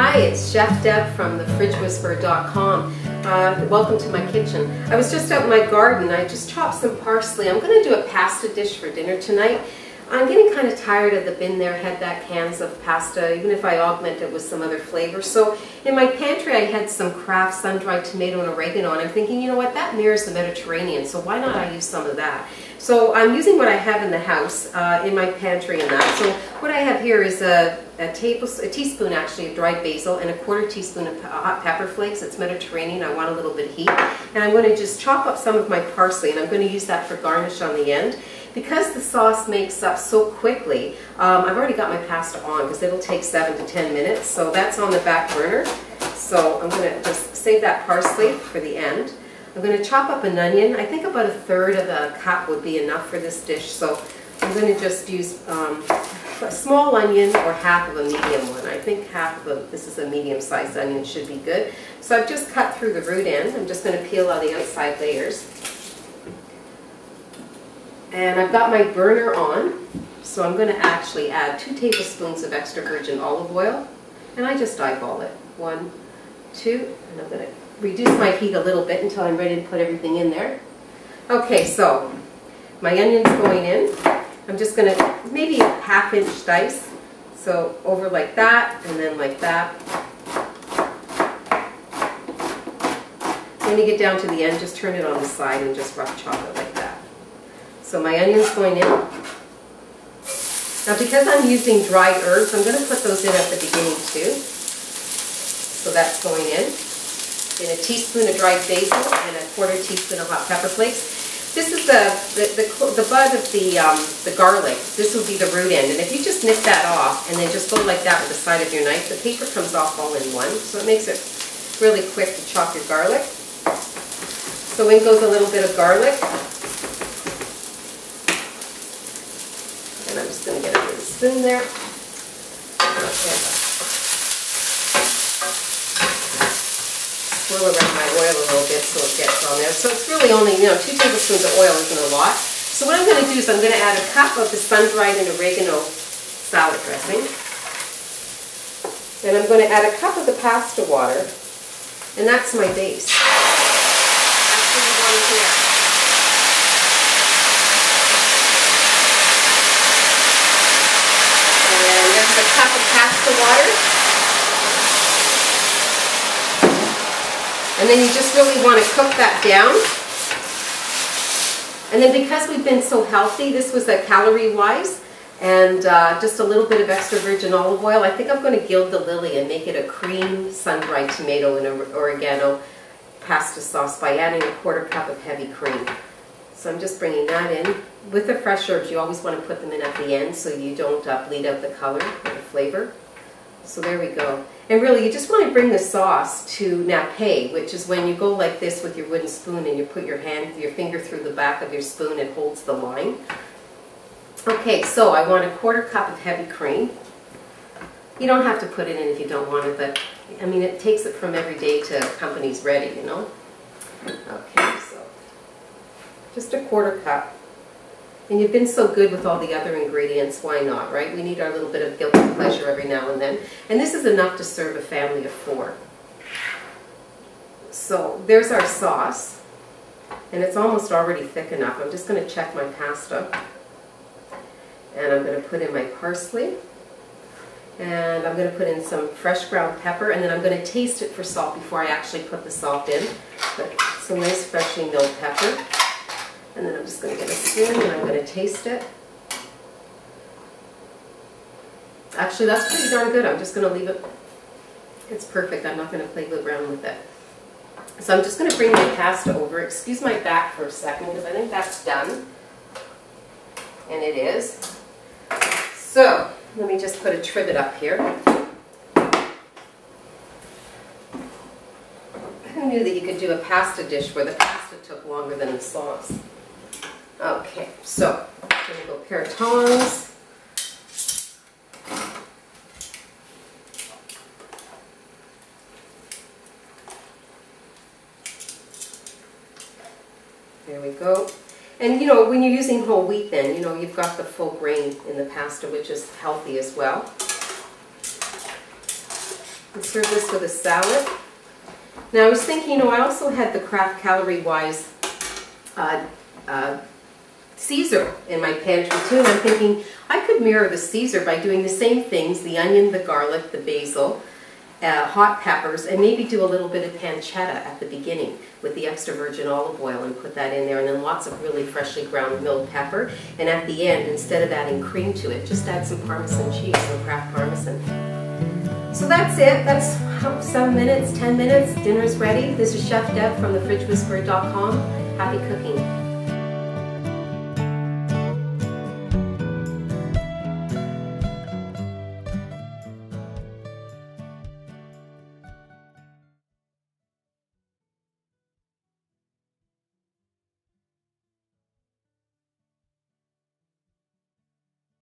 Hi, it's Chef Deb from thefridgewhisperer.com. Welcome to my kitchen. I was just out in my garden. I just chopped some parsley. I'm going to do a pasta dish for dinner tonight. I'm getting kind of tired of the bin there, head back cans of pasta, even if I augment it with some other flavor. So in my pantry I had some Kraft sun-dried tomato and oregano, and I'm thinking, you know what, that mirrors the Mediterranean, so why not I use some of that? So I'm using what I have in the house, in my pantry and that. So what I have here is a teaspoon actually of dried basil and a quarter teaspoon of hot pepper flakes. It's Mediterranean, I want a little bit of heat. And I'm going to just chop up some of my parsley, and I'm going to use that for garnish on the end. Because the sauce makes up so quickly, I've already got my pasta on because it'll take 7 to 10 minutes. So that's on the back burner. So I'm going to just save that parsley for the end. I'm going to chop up an onion. I think about 1/3 of a cup would be enough for this dish. So I'm going to just use a small onion or half of a medium one. I think this is a medium-sized onion, should be good. So I've just cut through the root end. I'm just going to peel out the outside layers. And I've got my burner on, so I'm going to actually add 2 tablespoons of extra virgin olive oil, and I just eyeball it. 1, 2, and I'm going to reduce my heat a little bit until I'm ready to put everything in there. Okay, so my onion's going in. I'm just going to maybe a 1/2 inch dice, so over like that and then like that. When you get down to the end, just turn it on the side and just rough chop it like that. So my onion's going in. Now because I'm using dried herbs, I'm going to put those in at the beginning too. So that's going in. In a teaspoon of dried basil and a quarter teaspoon of hot pepper flakes. This is the bud of the garlic. This will be the root end. And if you just nip that off and then just go like that with the side of your knife, the paper comes off all in one. So it makes it really quick to chop your garlic. So in goes a little bit of garlic. And I'm just going to get it with a spoon there. Okay. Swirl around my oil a little bit so it gets on there. So it's really only, 2 tablespoons of oil isn't a lot. So what I'm going to do is I'm going to add a cup of the sun-dried and oregano salad dressing. And I'm going to add a cup of the pasta water. And that's my base. That's what you want to hear. A cup of pasta water, and then you just really want to cook that down. And then because we've been so healthy, this was a calorie wise, and just a little bit of extra virgin olive oil. I think I'm going to gild the lily and make it a cream sun-dried tomato and oregano pasta sauce by adding a quarter cup of heavy cream. So I'm just bringing that in. With the fresh herbs, you always want to put them in at the end so you don't bleed out the color or the flavor. So there we go. And really, you just want to bring the sauce to nappe, which is when you go like this with your wooden spoon and you put your finger through the back of your spoon, it holds the line. Okay, so I want a quarter cup of heavy cream. You don't have to put it in if you don't want it, but I mean, it takes it from every day to company's ready, you know. Okay, so just a quarter cup. And you've been so good with all the other ingredients, why not, right? We need our little bit of guilty pleasure every now and then. And this is enough to serve a family of 4. So there's our sauce. And it's almost already thick enough. I'm just going to check my pasta. And I'm going to put in my parsley. And I'm going to put in some fresh ground pepper. And then I'm going to taste it for salt before I actually put the salt in. But some nice freshly milled pepper. And then I'm just going to get a spoon and I'm going to taste it. Actually, that's pretty darn good. I'm just going to leave it. It's perfect. I'm not going to play around with it. So I'm just going to bring my pasta over. Excuse my back for a second because I think that's done. And it is. So let me just put a trivet up here. Who knew that you could do a pasta dish where the pasta took longer than the sauce? Okay, so I'm going to go pair of tongs. There we go. And when you're using whole wheat then, you've got the full grain in the pasta, which is healthy as well. And serve this with a salad. Now I was thinking, you know, I also had the Kraft Calorie Wise Caesar in my pantry too, and I'm thinking I could mirror the Caesar by doing the same things, the onion, the garlic, the basil, hot peppers, and maybe do a little bit of pancetta at the beginning with the extra virgin olive oil and put that in there, and then lots of really freshly ground milled pepper, and at the end, instead of adding cream to it, just add some Parmesan cheese, some Kraft Parmesan. So that's it. That's 7 minutes, 10 minutes. Dinner's ready. This is Chef Deb from thefridgewhisperer.com. Happy cooking.